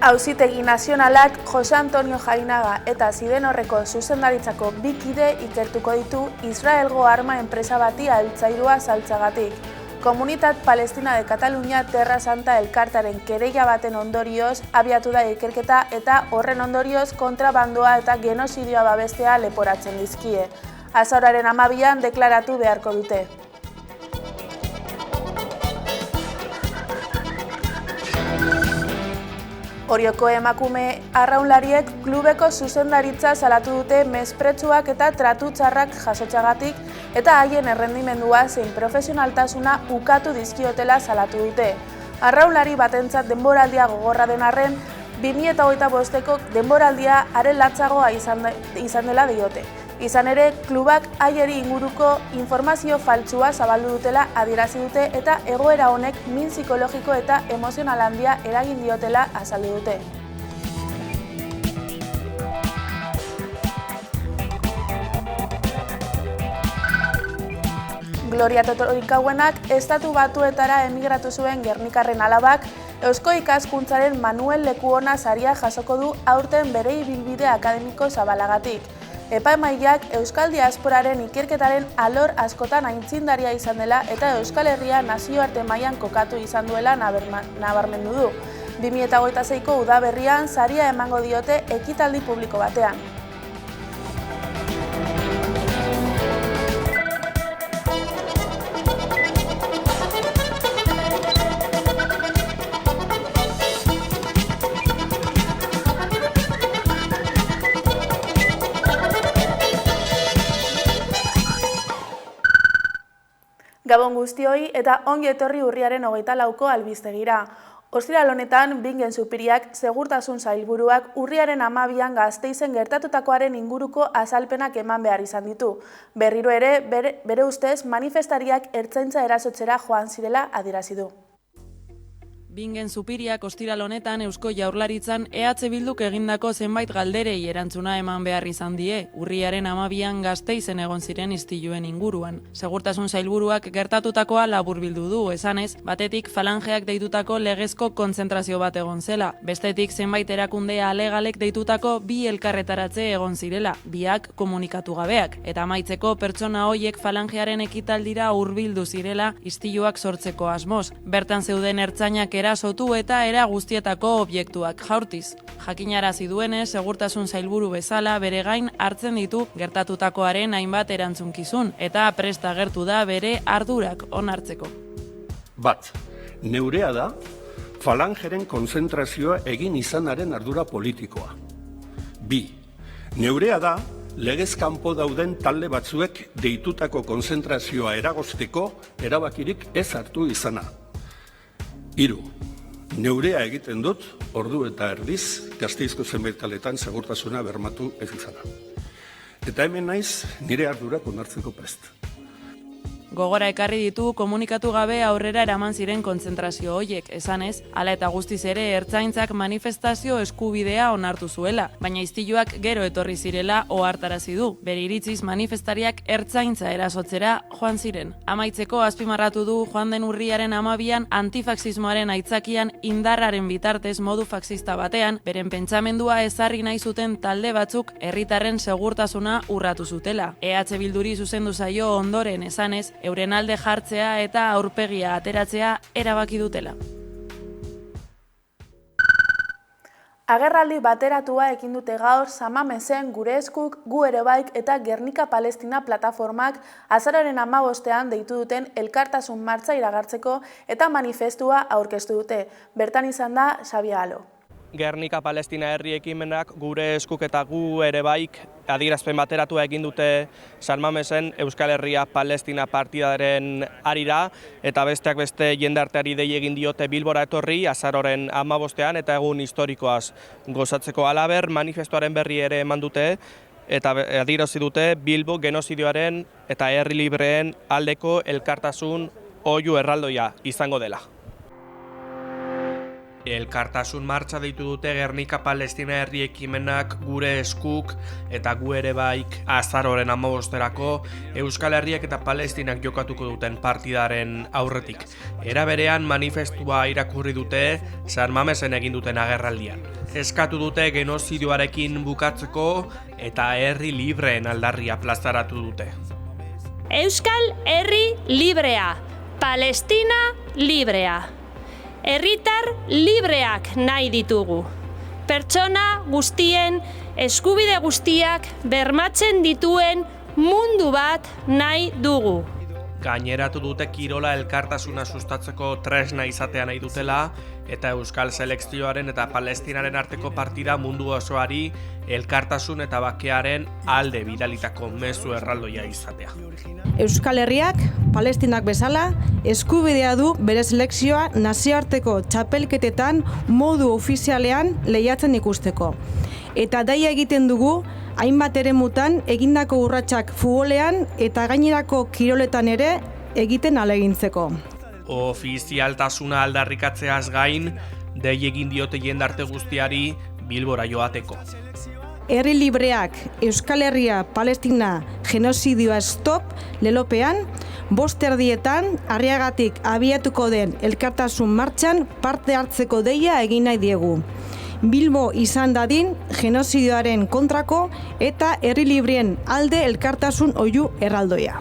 Auzitegi Nazionalak Jose Antonio Jainaga eta Zidenorreko zuzendaritzako bi kide ikertuko ditu Israelgo arma enpresa bati altzairua saltzagatik. Komunitat Palestina de Cataluña Terra Santa elkartaren kereila baten ondorioz abiatu da ikerketa eta horren ondorioz kontrabandoa eta genozidioa babestea leporatzen dizkie. Azaroaren 12an deklaratu beharko dute. Orioko emakume arraunlariek klubeko zuzendaritza salatu dute mespretsuak eta tratu txarrak jasotzagatik eta haien errendimendua zein profesionaltasuna ukatu dizkiotela salatu dute. Arraunlari batentzat denboraldia gogorra den arren, 2025ko denboraldia are latzagoa izan dela diote. Izan ere, klubak haieri inguruko informazio faltsua zabaldu dutela adierazi dute eta egoera honek min psikologiko eta emozional handia eragin diotela azaldu dute. Gloria Totorikauenak Estatu Batuetara emigratu zuen gernikarren alabak, Eusko Ikaskuntzaren Manuel Lekuona saria jasoko du aurten bere ibilbide akademiko zabalagatik. Epaimahaiak Euskal Diasporaren ikerketaren alor askotan aitzindaria izan dela eta Euskal Herria nazioarte mailan kokatu izan duela nabarmendu du. 2026ko udaberrian saria emango diote ekitaldi publiko batean. Gabon guztioi eta ongi etorri urriaren 24ko albistegira. Ostiral honetan, Bingen Zupiriak segurtasun sailburuak urriaren 12an Gasteizen gertatutakoaren inguruko azalpenak eman behar izan ditu. Berriro ere, bere ustez, manifestariak ertzaintza erasotzera joan zirela adierazi du. Bingen Zupiriak ostiral honetan Eusko Jaurlaritzan EH Bilduk egindako zenbait galderei erantzuna eman behar izan die, urriaren 12an Gasteizen egon ziren istiluen inguruan. Segurtasun sailburuak gertatutakoa laburbildu du, esanez, batetik falangeak deitutako legezko kontzentrazio bat egon zela, bestetik zenbait erakunde alegalek deitutako bi elkarretaratze egon zirela, biak komunikatu gabeak, eta amaitzeko pertsona hoiek falangearen ekitaldira hurbildu zirela istiluak sortzeko asmoz. Bertan zeuden ertzainak erasotu eta era guztietako objektuak jaurtiz. Jakinarazi duenez, segurtasun sailburu bezala bere gain hartzen ditu gertatutakoaren hainbat erantzunkizun eta prest agertu da bere ardurak onartzeko. Bat, neurea da falangeren konzentrazioa egin izanaren ardura politikoa. Bi, neurea da legez kanpo dauden talde batzuek deitutako konzentrazioa eragozteko erabakirik ez hartu izana. 3. Neurea egiten dut, ordu eta erdiz, Gasteizko zenbait kaletan segurtasuna bermatu ez izana. Eta hemen naiz nire ardurak onartzeko prest. Gogora ekarri ditu komunikatu gabe aurrera eraman ziren kontzentrazio hoiek, esanez, hala eta guztiz ere ertzaintzak manifestazio eskubidea onartu zuela, baina istiluak gero etorri zirela ohartarazi du. Bere iritziz manifestariak ertzaintza erasotzera joan ziren. Amaitzeko azpimarratu du joan den urriaren 12an antifaxismoaren aitzakian indarraren bitartez modu faxista batean, beren pentsamendua ezarri nahi zuten talde batzuk herritarren segurtasuna urratu zutela. EH Bilduri zuzendu zaio ondoren, esanez, euren alde jartzea eta aurpegia ateratzea erabaki dutela. Agerraldi bateratua ekin dute gaur Samamesen, Gure Eskuk, Gu Ere Baik eta Gernika Palestina plataformak azaroaren 15an deitu duten elkartasun martxa iragartzeko eta manifestua aurkeztu dute. Bertan izan da Xabi Alo. Gernika Palestina herri ekimenak Gure Eskuk eta Gu Ere Baik adierazpen bateratua egin dute San Mamesen Euskal Herria Palestina partidaren arira eta besteak beste jendarteari dei egin diote Bilbora etorri azaroren 15ean eta egun historikoaz gozatzeko. Halaber manifestuaren berri ere eman dute eta adierazi dute Bilbo genozidioaren eta herri libreen aldeko elkartasun oihu erraldoia izango dela. Elkartasun martxa deitu dute Gernika Palestina herri ekimenak Gure Eskuk eta Gu Ere Baik azaroren 15erako Euskal Herriak eta Palestinak jokatuko duten partidaren aurretik. Era berean manifestua irakurri dute San Mamesen egin duten agerraldian. eskatu dute genozidioarekin bukatzeko eta herri libreen aldarria plazaratu dute. Euskal Herri librea, Palestina librea. Herritar libreak nahi ditugu. Pertsona guztien eskubide guztiak bermatzen dituen mundu bat nahi dugu. Gaineratu dute kirola elkartasuna sustatzeko tresna izatea nahi dutela eta Euskal Selekzioaren eta Palestinaren arteko partida mundu osoari elkartasun eta bakearen alde bidalitako mezu erraldoia izatea. Euskal Herriak, Palestinak bezala, eskubidea du bere selekzioa nazioarteko txapelketetan modu ofizialean lehiatzen ikusteko. Eta daia egiten dugu, hainbat eremutan egindako urratsak futbolean eta gainerako kiroletan ere egiten ahalegintzeko. Ofizialtasuna aldarrikatzeaz gain, dei egin diote jendarte guztiari Bilbora joateko. Herri libreak, Euskal Herria, Palestina, genozidioa stop lelopean, 5:00 Arriagatik abiatuko den elkartasun martxan parte hartzeko deia egin nahi diegu. Bilbo izan dadin genozidioaren kontrako eta herri libreen alde elkartasun oihu erraldoia.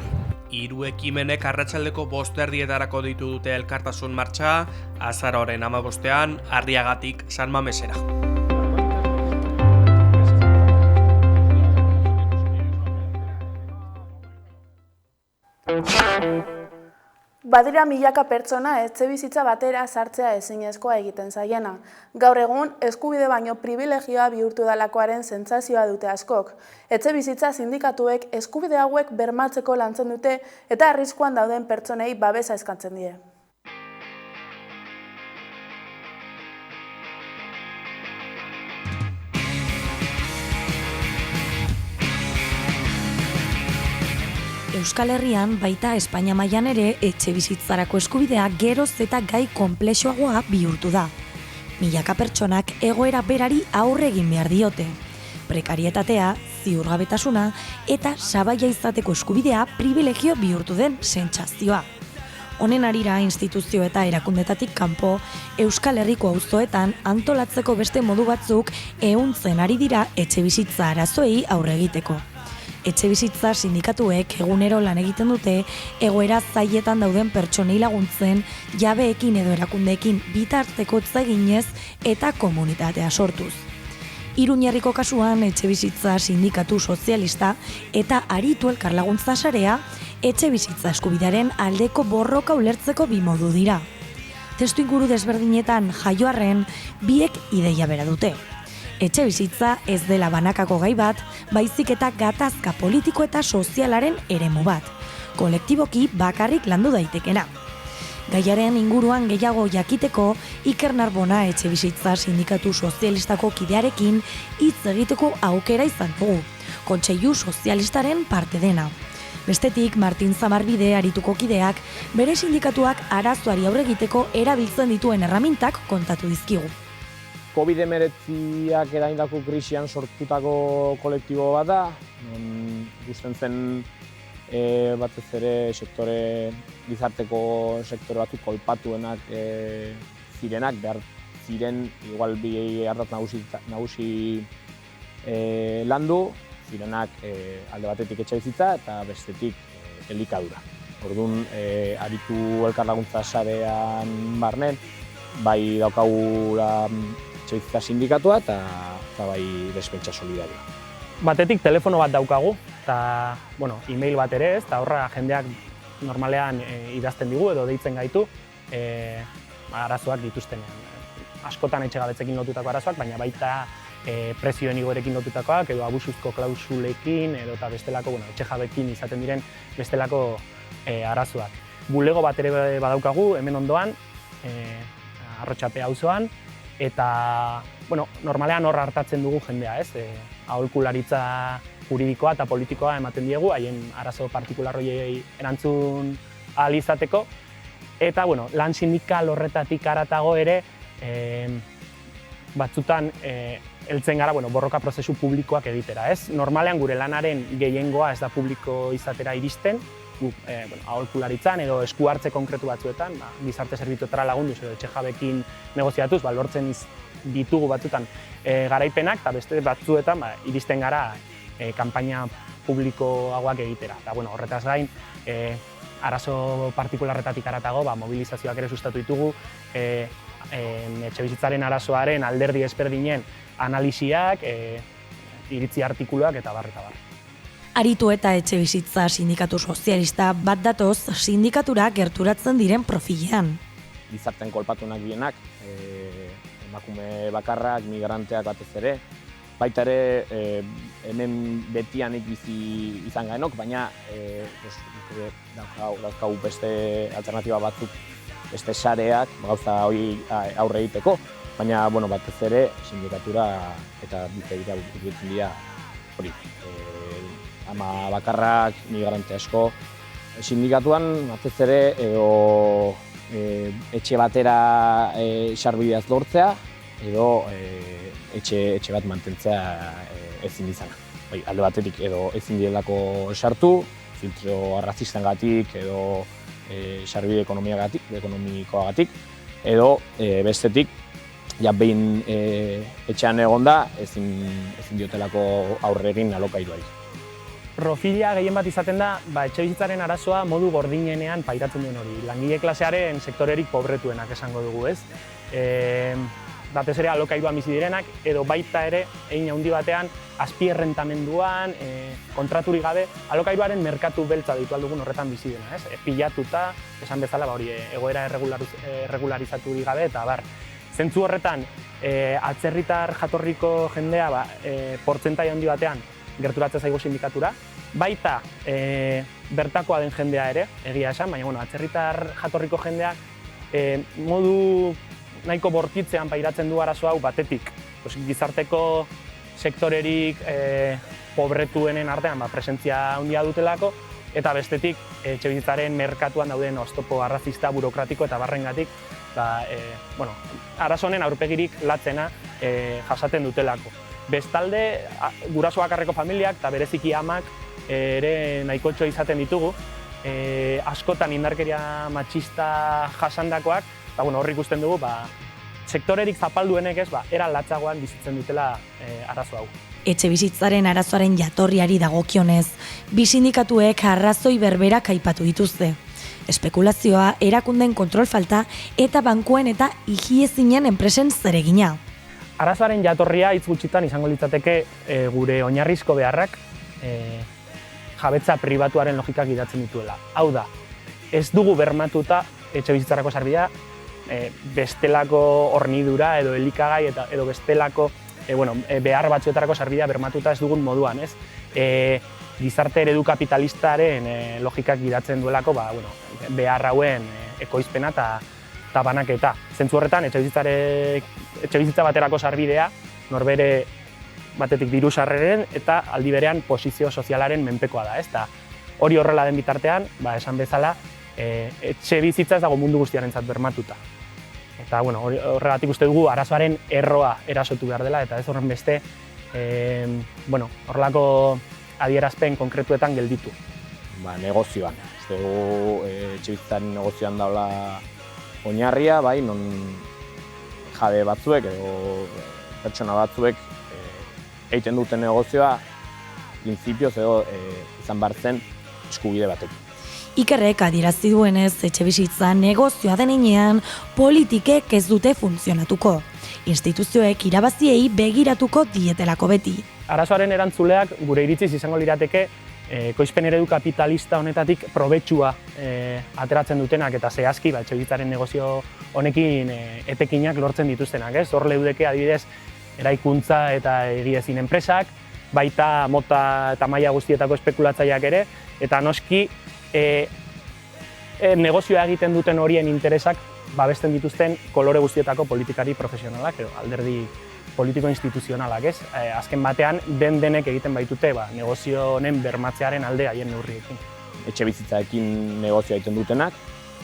3 ekimenek arratsaldeko 5:30 ditu dute elkartasun martxa, azaroaren 15 Arriagatik San Mamesera. Badira milaka pertsona etxebizitza batera sartzea ezinezkoa egiten zaiena. Gaur egun, eskubide baino pribilegioa bihurtu dalakoaren sentsazioa dute askok. Etxebizitza sindikatuek eskubide hauek bermatzeko lantzen dute eta arriskuan dauden pertsonei babesa eskatzen die. Euskal Herrian baita Espainia mailan ere etxebizitzarako eskubidea geroz eta gai konplexuagoa bihurtu da. Milaka pertsonak egoera berari aurre egin behar diote. Prekarietatea, ziurgabetasuna eta sabaia izateko eskubidea pribilegio bihurtu den sentsazioa. Honen harira instituzio eta erakundetatik kanpo Euskal Herriko auzoetan antolatzeko beste modu batzuk ehuntzen ari dira etxebizitza arazoei aurre egiteko. Etxebizitza sindikatuek egunero lan egiten dute egoera zailetan dauden pertsonei laguntzen, jabeekin edo erakundeekin bitartekotza eginez eta komunitatea sortuz. Iruñerriko kasuan etxebizitza sindikatu sozialista eta aritu elkarlaguntza sarea etxebizitza eskubidearen aldeko borroka ulertzeko bi modu dira. Testuinguru desberdinetan jaio arren, biek ideia bera dute. Etxebizitza ez dela banakako gai bat, baizik eta gatazka politiko eta sozialaren eremu bat, kolektiboki bakarrik landu daitekena. Gaiaren inguruan gehiago jakiteko, Iker Narbona etxebizitza sindikatu sozialistako kidearekin hitz egiteko aukera izan dugu, kontseilu sozialistaren parte dena. Bestetik, Martin Zamarbide arituko kideak, bere sindikatuak arazoari aurre egiteko erabiltzen dituen erramintak kontatu dizkigu. COVID-19ak eragindako krisian sortutako kolektibo bat da, gusten zen batez ere gizarteko sektore batzuk kolpatuenak zirenak, behar ziren igual bi ardatz nagusi landu, zirenak alde batetik etxebizitza eta bestetik elikadura. Orduan, aritu elkarlaguntza sarean barnen, bai daukagula etxebizitza sindikatua eta bai despentsa solidarioa. Batetik telefono bat daukagu, eta e-mail bat ere ez, eta horra jendeak normalean idazten digu edo deitzen gaitu arazoak dituztenean. Askotan etxegabetzekin lotutako arazoak, baina baita prezioen igoerekin lotutakoak edo abusuzko klausulekin edo eta bestelako etxejabekin izaten diren bestelako arazoak. Bulego bat ere badaukagu hemen ondoan, Arrotxape auzoan, eta normalean hor hartatzen dugu jendea, ez? Aholkularitza juridikoa eta politikoa ematen diegu, haien arazo partikular horiei erantzun ahal izateko. Eta lan sindikal horretatik haratago ere, batzutan heltzen gara borroka prozesu publikoak egitera, ez? Normalean gure lanaren gehiengoa ez da publiko izatera iristen, aholkularitzan edo esku hartze konkretu batzuetan, gizarte zerbitzuetara lagunduz edo etxejabekin negoziatuz, lortzen ditugu batzutan garaipenak, eta beste batzuetan iristen gara kanpaina publikoagoak egitera. Eta horretaz gain, arazo partikularretatik haratago, mobilizazioak ere sustatu ditugu, etxebizitzaren arazoaren alderdi ezberdinen analisiak, iritzi artikuluak eta bar. Aritu eta Etxebizitza Sindikatu Sozialista bat datoz sindikatura gerturatzen diren profilean. Gizarten kolpatunak bienak, emakume bakarrak, migranteak batez ere, baita ere hemen betianik bizi izan gaenok, baina dauzkagu beste alternatiba batzuk, beste sareak gauza hori aurre egiteko, baina batez ere sindikatura eta bitegira urbitzen dira hori. Ama bakarrak, migrante asko, sindikatuan batez ere edo etxe batera sarbideaz lortzea edo etxe bat mantentzea ezin izana. Alde batetik edo ezin direlako sartu, filtro arrazistengatik edo sarbide ekonomikoagatik, edo bestetik behin etxean egonda ezin diotelako aurre egin alokairuari. Profila gehien bat izaten da, etxebizitzaren arazoa modu gordinenean pairatzen duen hori. Langile klasearen sektorerik pobretuenak esango dugu, ez? Batez ere alokairuan bizi direnak, edo baita ere, hein handi batean, azpierrentamenduan, kontraturik gabe, alokairuaren merkatu beltza ditu aldugun horretan bizi dena, ez? Pilatuta, esan bezala, hori, egoera erregularizaturik gabe, eta zentzu horretan, atzerritar jatorriko jendea, portzentai handi batean, gerturatzen zaigu sindikatura, baita bertakoa den jendea ere, egia esan, baina atzerritar jatorriko jendeak modu nahiko bortitzean pairatzen du arazo hau batetik. Gizarteko sektorerik pobretuenen artean presentzia handia dutelako, eta bestetik etxebizitzaren merkatuan dauden oztopo arrazista, burokratiko eta barrengatik arazo honen aurpegirik latzena jasaten dutelako. Bestalde, guraso bakarreko familiak eta bereziki amak ere nahikotxo izaten ditugu, askotan indarkeria matxista jasandakoak, eta hor ikusten dugu, sektorerik zapalduenek era latzagoan bizitzen dutela arazo hau. Etxebizitzaren arazoaren jatorriari dagokionez, bi sindikatuek arrazoi berberak aipatu dituzte. Espekulazioa, erakunden kontrol falta eta bankuen eta higiezinen enpresen zeregina. Arazoaren jatorria hitz gutxitan izango litzateke gure oinarrizko beharrak jabetza pribatuaren logikak gidatzen dituela. Hau da, ez dugu bermatuta etxebizitzarako sarbidea bestelako hornidura edo elikagai edo bestelako behar batzuetarako sarbidea bermatuta ez dugun moduan, ez? Gizarte eredu kapitalistaren logikak gidatzen duelako behar hauen ekoizpena eta banaketa. Zentzu horretan, etxebizitza baterako sarbidea, norbere batetik diru sarreren eta aldi berean posizio sozialaren menpekoa da, ez? Hori horrela den bitartean, esan bezala, etxebizitza ez dago mundu guztiarentzat bermatuta. Eta horregatik uste dugu arazoaren erroa erasotu behar dela, eta ez horren beste horrelako adierazpen konkretuetan gelditu. Negozioan. Ez dugu etxebizitzaren negozioan daula oinarria, non jabe batzuek edo pertsona batzuek egiten duten negozioa printzipioz edo izan behar zen eskubide batekin. Ikerrek adierazi duenez, etxebizitza negozioa denean politikek ez dute funtzionatuko. Instituzioek irabaziei begiratuko dietelako beti. Arazoaren erantzuleak gure iritziz izango lirateke ekoizpen eredu kapitalista honetatik probetxua ateratzen dutenak eta zehazki etxebizitzaren negozio honekin etekinak lortzen dituztenak, ez? Hor leudeke adibidez eraikuntza eta egiezin enpresak, baita mota eta maila guztietako espekulatzaileak ere, eta noski negozioa egiten duten horien interesak babesten dituzten kolore guztietako politikari profesionalak edo alderdi politiko instituzionalak, ez? Azken batean, denek egiten baitute negozio honen bermatzearen alde haien neurriekin. Etxebizitzaekin negozioa egiten dutenak,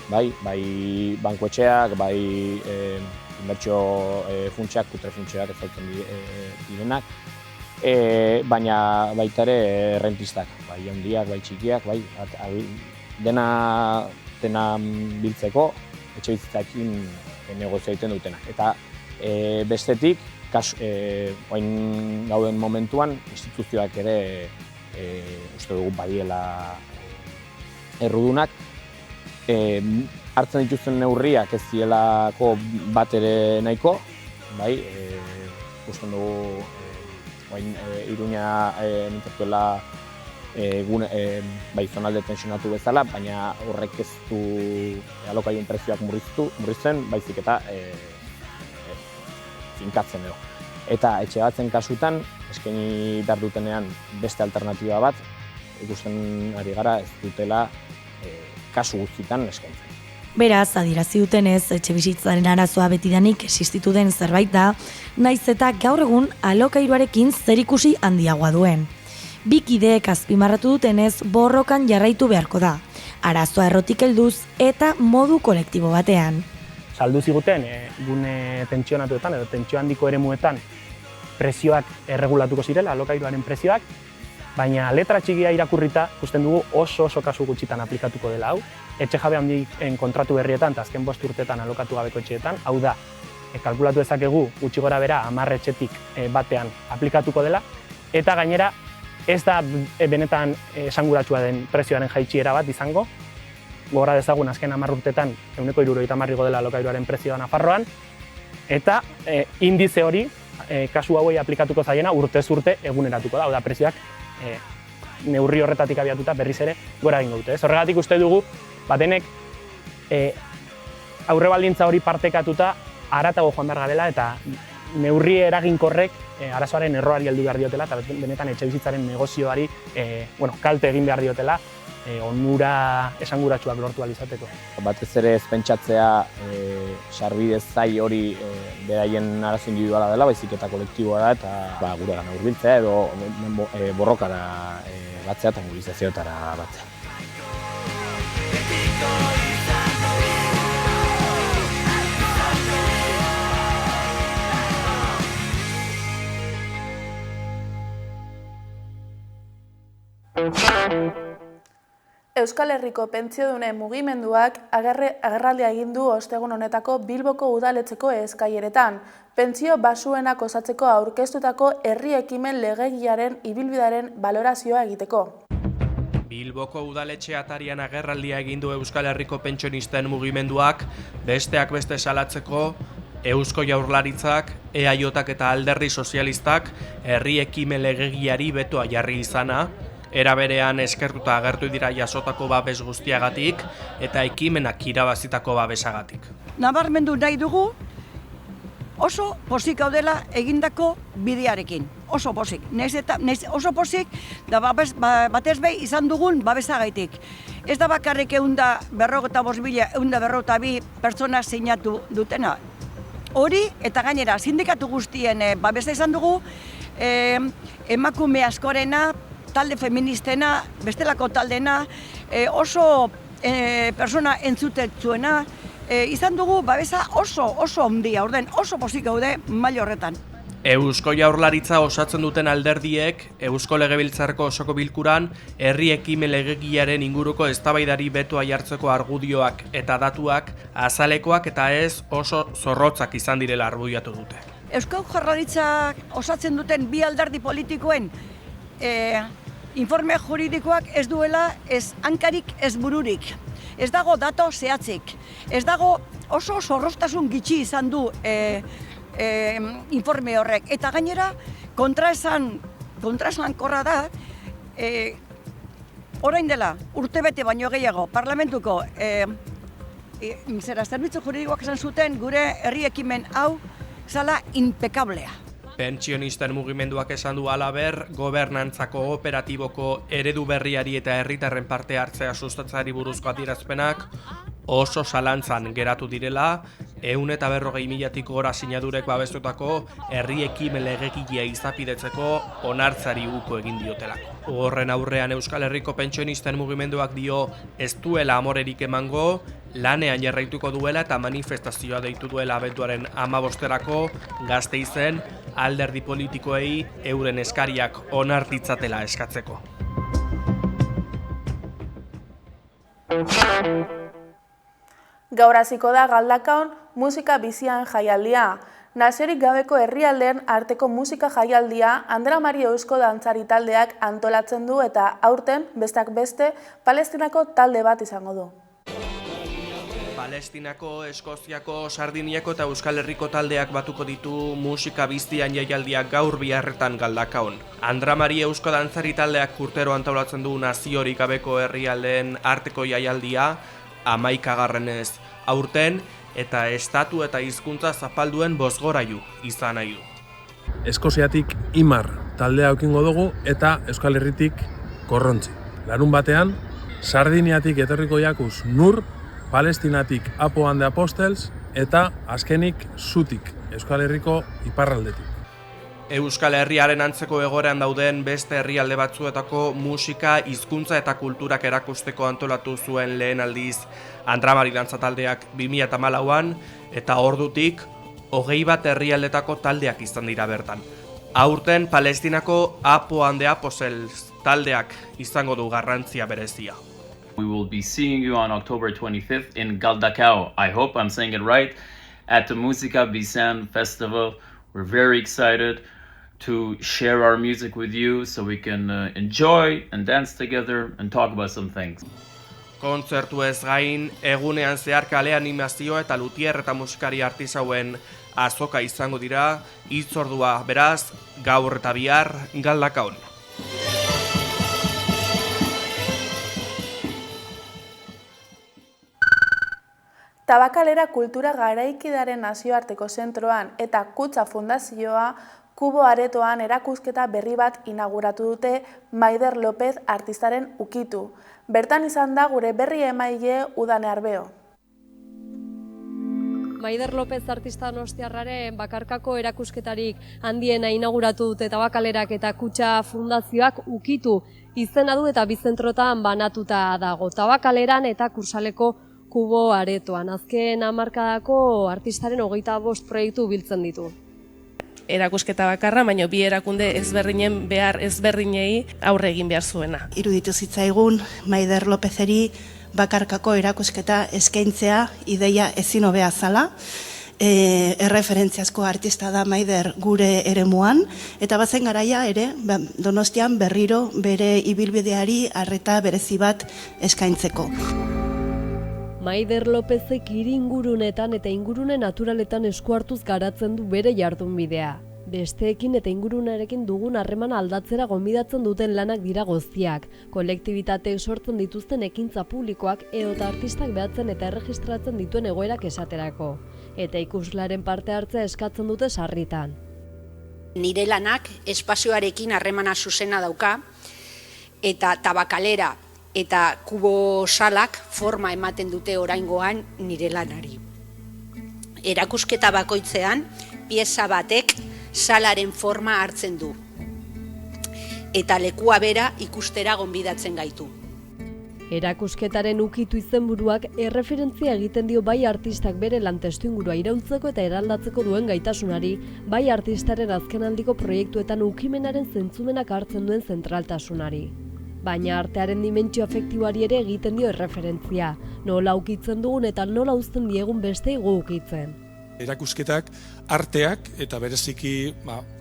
bai bankuetxeak, bai inbertsio funtsak, putre funtsak ezautzen direnak, baina baita ere rentistak, bai handiak, bai txikiak, bai dena biltzeko etxebizitzaekin negozioa egiten dutenak. Eta Bestetik, orain gauden momentuan, instituzioak ere uste dugu badiela errudunak, hartzen dituzten neurriak ez dielako bat ere nahiko, bai, uste dugu Iruña nintzatuela bai zonalde tensionatu bezala, baina horrek ez du alokairuen prezioak murrizten, baizik eta finkatzen edo. Eta etxe batzen kasutan, eskaini behar dutenean beste alternatiba bat, ikusten ari gara ez dutela kasu guztietan eskaintzen. Beraz, adierazi dutenez, etxebizitzaren arazoa betidanik existitu den zerbait da, naiz eta gaur egun alokairuarekin zerikusi handiagoa duen. Bi kideek azpimarratu dutenez borrokan jarraitu beharko da, arazoa errotik helduz eta modu kolektibo batean. Saldu ziguten, gune tentsionatuetan edo tentsio handiko eremuetan prezioak erregulatuko zirela, alokairuaren prezioak, baina letra txikia irakurrita ikusten dugu oso kasu gutxitan aplikatuko dela hau. Etxe jabe handien kontratu berrietan eta azken 5 urteetan alokatu gabeko etxeetan, hau da, kalkulatu dezakegu gutxi gora bera 10 etxetik batean aplikatuko dela, eta gainera ez da benetan esanguratsua den prezioaren jaitsiera bat izango. Gogora dezagun azken 10 urteetan 170 igo dela alokairuaren prezioa Nafarroan, eta indize hori kasu hauei aplikatuko zaiena urtez urte eguneratuko da, hau da, prezioak neurri horretatik abiatuta berriz ere gora egingo dute. Horregatik uste dugu, batenek aurrebaldintza hori partekatuta haratago joan behar garela eta neurri eraginkorrek arazoaren erroari heldu behar diotela eta benetan etxebizitzaren negozioari kalte egin behar diotela onura esanguratsuak lortu ahal izateko. Batez ere ez pentsatzea sarbide zai hori beraien arazo individuala dela, baizik eta kolektiboa da eta guregana hurbiltzea edo borrokara batzea eta mobilizazioetara batzea. Euskal Herriko pentsiodunen mugimenduak agerraldia egin du ostegun honetako Bilboko udaletxeko eskaileretan, pentsio baxuenak osatzeko aurkeztutako herri ekimen legegiaren ibilbidearen balorazioa egiteko. Bilboko udaletxe atarian agerraldia egin du Euskal Herriko pentsionisten mugimenduak, besteak beste salatzeko Eusko Jaurlaritzak, EAJak eta Alderdi Sozialistak herri ekimen legegiari betoa jarri izana, era berean eskertuta agertu dira jasotako babes guztiagatik eta ekimenak irabazitako babesagatik. Nabarmendu nahi dugu oso pozik gaudela egindako bidearekin. Oso pozik. Oso pozik da batez behi izan dugun babesagaitik. Ez da bakarrik 155.000 pertsona sinatu dutena. Hori eta gainera sindikatu guztien babesa izan dugu, emakume askorena, talde feministena, bestelako taldena, oso persona entzutetzuena, izan dugu babesa oso handia, orden oso pozik gaude maila horretan. Eusko Jaurlaritza osatzen duten alderdiek Eusko Legebiltzarreko osoko bilkuran herri ekimen legegiaren inguruko eztabaidari betoa jartzeko argudioak eta datuak azalekoak eta ez oso zorrotzak izan direla argudiatu dute. Eusko Jaurlaritzak osatzen duten bi alderdi politikoen informe juridikoak ez duela ez hankarik ez bururik. Ez dago dato zehatzik. Ez dago oso zorroztasun gitxi izan du informe horrek. Eta gainera kontraesankorra da orain dela urtebete baino gehiago parlamentuko zerbitzu juridikoak esan zuten gure herri ekimen hau zala impekablea. Pentsionisten mugimenduak esan du halaber, gobernantzako operatiboko eredu berriari eta herritarren parte hartzea sustatzeari buruzko adierazpenak oso zalantzan geratu direla, 140.000 gora sinadurek babestutako herri ekimen legegia izapidetzeko onartzari uko egin diotelako. Horren aurrean Euskal Herriko pentsionisten mugimenduak dio ez duela amorerik emango, lanean jarraituko duela eta manifestazioa deitu duela abenduaren 15erako Gasteizen alderdi politikoei euren eskariak onartitzatela eskatzeko. Gaur hasiko da Galdakaon musika bizian jaialdia. Naziorik gabeko herrialdeen arteko musika jaialdia Andra Mari Eusko dantzari taldeak antolatzen du eta aurten, besteak beste, Palestinako talde bat izango du. Palestinako, Eskoziako, Sardiniako eta Euskal Herriko taldeak batuko ditu musika biztian jaialdiak gaur biharretan Galdakaon. Andra Mari Eusko dantzari taldeak urtero antolatzen du naziorik gabeko herrialdeen arteko jaialdia 11. aurten, eta estatu eta hizkuntza zapalduen bozgorailu izan nahi du. Eskoziatik Imar taldea aukingo dugu eta Euskal Herritik Korrontzi. Larun batean, Sardiniatik etorriko jakuz Nur, Palestinatik Apo and the Apostles eta azkenik Zutik, Euskal Herriko iparraldetik. Euskal Herriaren antzeko egoeran dauden beste herrialde batzuetako musika, hizkuntza eta kulturak erakusteko antolatu zuen lehen aldiz Andra Mari dantza taldeak 2014an eta ordutik 21 herrialdetako taldeak izan dira bertan. Aurten Palestinako Apo and the Apostles taldeak izango du garrantzia berezia. We will be seeing you on October 25th in Galdakao. I hope I'm saying it right, at the Musica Bisan Festival. We're very excited to share our music with you so we can enjoy and dance together and talk about some things. Kontzertu ez gain, egunean zehar kale animazio eta lutier eta musikari artisauen azoka izango dira, hitzordua beraz, gaur eta bihar Galdakaon. Tabakalera Kultura Garaikidaren nazioarteko zentroan eta Kutxa Fundazioa Kubo aretoan erakusketa berri bat inauguratu dute Maider López artistaren ukitu. Bertan izan da gure berri emaile Udane Arbeo. Maider López artista donostiarraren bakarkako erakusketarik handiena inauguratu dute Tabakalerak eta Kutxa Fundazioak ukitu izena du eta bi zentrotan banatuta dago. Tabakaleran eta Kursaleko Kubo aretoan. Azken hamarkadako artistaren 25 proiektu biltzen ditu. Erakusketa bakarra, baina bi erakunde ezberdinen behar ezberdinei aurre egin behar zuena. Iruditu zitzaigun Maider Lópezeri bakarkako erakusketa eskaintzea ideia ezin hobea zala. Erreferentziazko artista da Maider gure eremuan, eta bazen garaia ere Donostian berriro bere ibilbideari arreta berezi bat eskaintzeko. Maider Lópezek hiri ingurunetan eta ingurune naturaletan esku hartuz garatzen du bere jardunbidea. Besteekin eta ingurunarekin dugun harremana aldatzera gonbidatzen duten lanak dira guztiak, kolektibitateek sortzen dituzten ekintza publikoak edota artistak behatzen eta erregistratzen dituen egoerak esaterako, eta ikuslaren parte hartzea eskatzen dute sarritan. Nire lanak espazioarekin harremana zuzena dauka, eta Tabakalera eta Kubo salak forma ematen dute oraingoan nire lanari. Erakusketa bakoitzean, pieza batek salaren forma hartzen du. Eta lekua bera ikustera gonbidatzen gaitu. Erakusketaren ukitu izenburuak erreferentzia egiten dio bai artistak bere lan testuingurua iraultzeko eta eraldatzeko duen gaitasunari, bai artistaren azkenaldiko proiektuetan ukimenaren zentzumenak hartzen duen zentraltasunari. Baina artearen dimentsio afektiboari ere egiten dio erreferentzia, nola ukitzen dugun eta nola uzten diegun bestei gu ukitzen. Erakusketak, arteak eta bereziki,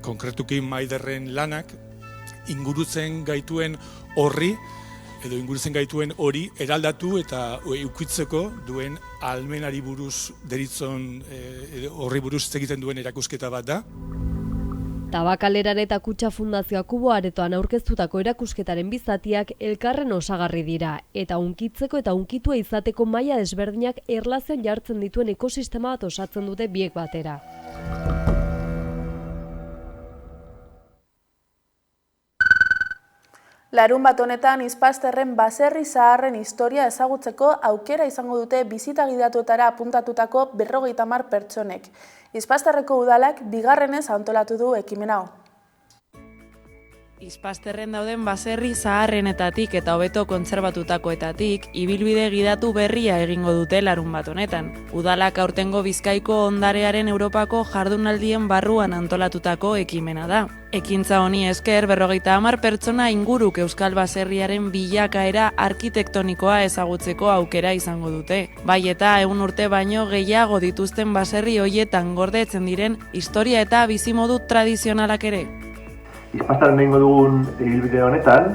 konkretuki Maiderren lanak, ingurutzen gaituen horri, edo ingurutzen gaituen hori eraldatu eta ukitzeko duen ahalmenari buruz deritzon, horri buruz egiten duen erakusketa bat da. Tabakaleran eta Kutxa Fundazioa Kubo aretoan aurkeztutako erakusketaren bizatiak elkarren osagarri dira, eta hunkitzeko eta hunkitua izateko maila desberdinak erlazioan jartzen dituen ekosistema bat osatzen dute biek batera. Larun bat honetan Izpasterren baserri zaharren historia ezagutzeko aukera izango dute bisita gidatuetara apuntatutako 50 pertsonek. Izpasterreko udalak bigarrenez antolatu du ekimen hau. Izpasterren dauden baserri zaharrenetatik eta hobeto kontserbatutakoetatik ibilbide gidatu berria egingo dute larun bat honetan. Udalak aurtengo Bizkaiko ondarearen Europako jardunaldien barruan antolatutako ekimena da. Ekintza honi esker 50 pertsona inguruk euskal baserriaren bilakaera arkitektonikoa ezagutzeko aukera izango dute. Bai eta 100 urte baino gehiago dituzten baserri hoietan gordetzen diren historia eta bizimodu tradizionalak ere. Izpastaren egingo dugun ibilbide honetan,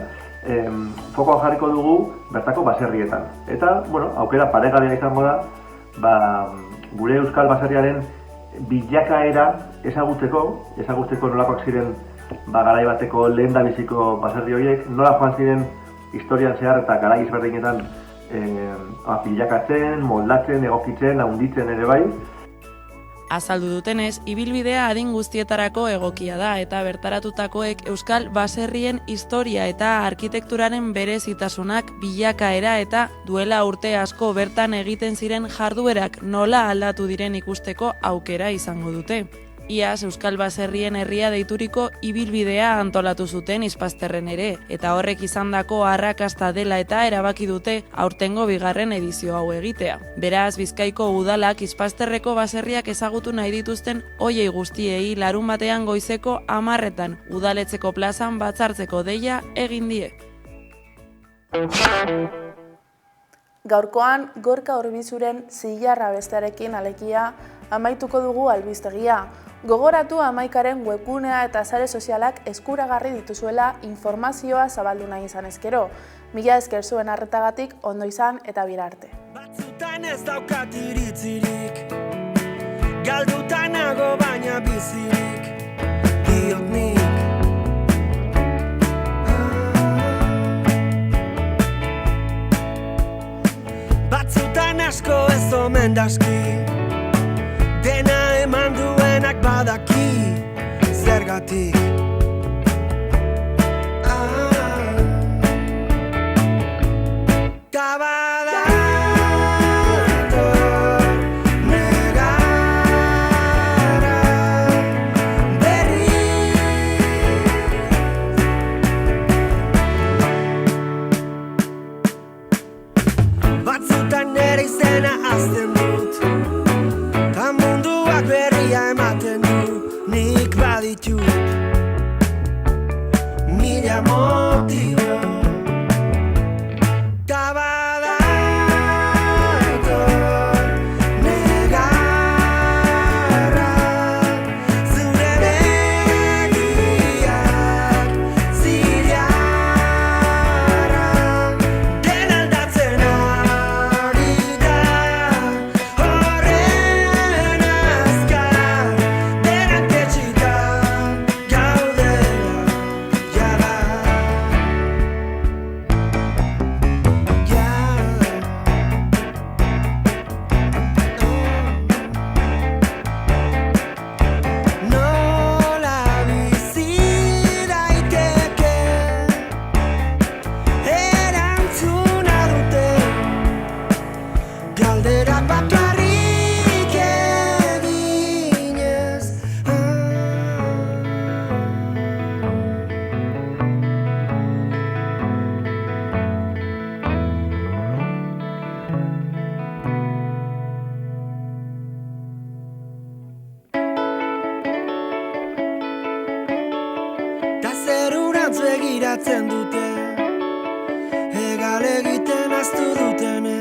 fokoa jarriko dugu bertako baserrietan. Eta, aukera paregabeak izango da, gure euskal baserriaren bilakaera ezagutzeko nolakoak ziren garai bateko lehendabiziko baserri horiek, nola joan ziren historian zehar eta garai ezberdinetan bilakatzen, moldatzen, egokitzen, handitzen ere bai. Azaldu dutenez, ibilbidea adin guztietarako egokia da eta bertaratutakoek euskal baserrien historia eta arkitekturaren berezitasunak bilakaera eta duela urte asko bertan egiten ziren jarduerak nola aldatu diren ikusteko aukera izango dute. Iaz euskal baserrien herria deituriko ibilbidea antolatu zuten Izpasterren ere, eta horrek izandako arrakasta dela eta erabaki dute aurtengo 2. edizio hau egitea. Beraz, Bizkaiko udalak Izpasterreko baserriak ezagutu nahi dituzten hoiei guztiei larun batean goizeko 10:00 udaletzeko plazan batzartzeko deia egin die. Gaurkoan, Gorka Orbizuren Zilarra bestearekin alekia amaituko dugu albistegia. Gogoratu Hamaikaren webgunea eta sare sozialak eskuragarri dituzuela informazioa zabaldu nahi izan ezkero. Mila esker zuen arretagatik, ondo izan eta bira arte. Batzutan ez daukat iritzirik, galduta nago baina bizirik, diot nik. Batzutan asko ez omen dazki, dena eman duenak badaki, zergatik. Batzutan nere izena azten dut, ta munduak berria ematen du, nik baditut mila motibo. Begiratzen dute, egal egiten aztu dutene.